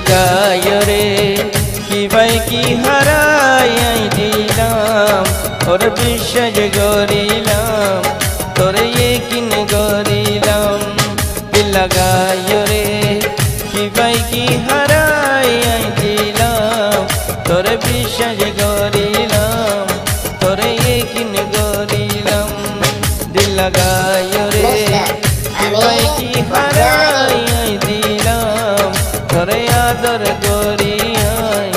লাগায় রে কি ভাই কি হারাই দিলাম ওর বিশ্বাস গরিলাম তোরে কিন গরিলাম দিল লাগায় রে কি ভাই কি হারাই দিলাম তোরে বিশ্বাস গরিলাম তোরে কিন গরিলাম দিল লাগায় রে কি ভাই কি হারাই দিলাম তোরে আদর গরিয়াই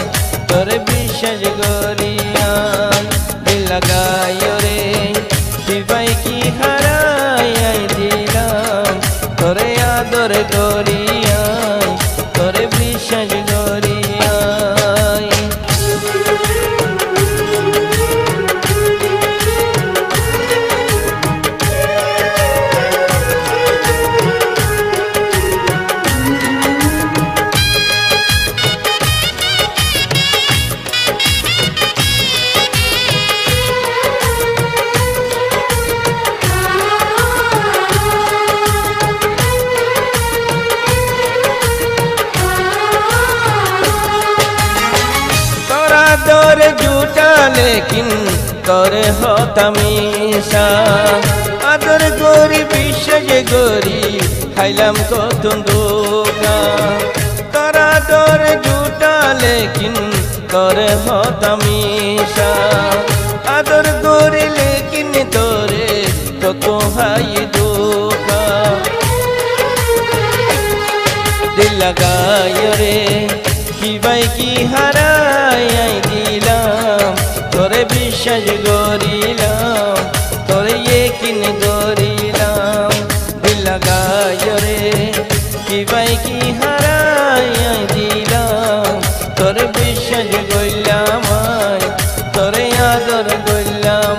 তোরে বিশ্বাস গরিয়াই দিল লাগায় রে কি ভাই কি হারাই দিলাম তোরে আদর গরিয়াই তোরে বিশ্বাস গরিয়াই তোর জুটা লেকিন তোরে হতামিশা আদর গরি বিশ্বাস গরি খাইলাম কত ধোকা তোরা তোর জুটা লেকিন তোরে হতামিশা আদর গরি লেকিন তোরে কত হাই ধোকা দিল লাগায় রে কি ভাই কি হারাই দিলাম তোরে বিশ্বাস গরিলাম তোরে কিন গরিলাম দিল লাগায় রে কি ভাই কি হারাই দিলাম তোরে বিশ্বাস গইলাম তোরে আদর গইলাম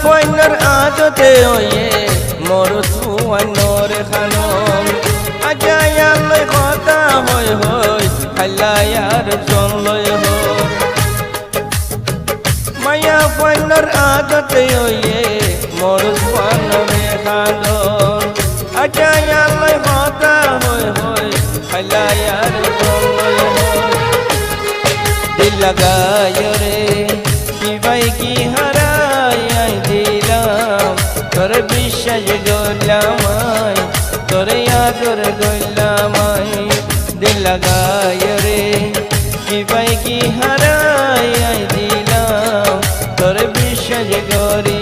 ফয়নার আদতে ওয়ে মোর সুয়ানোর খানম আজায়ালয় কথা হয় হয় খাইলায়ার জনলয় হয় মায়া ফয়নার আদতে ওয়ে মোর সুয়ানোর খানম আজায়ালয় কথা হয় হয় খাইলায়ার জনলয় হয় দিল লাগায় রে কি ভাই কি হারাই দিলাম তোরে বিশ্বাস গইলাম তোরে আদর গইলাম দিল লাগায় রে কি ভাই কি হারাই দিলাম তোরে বিশ্বাস গরি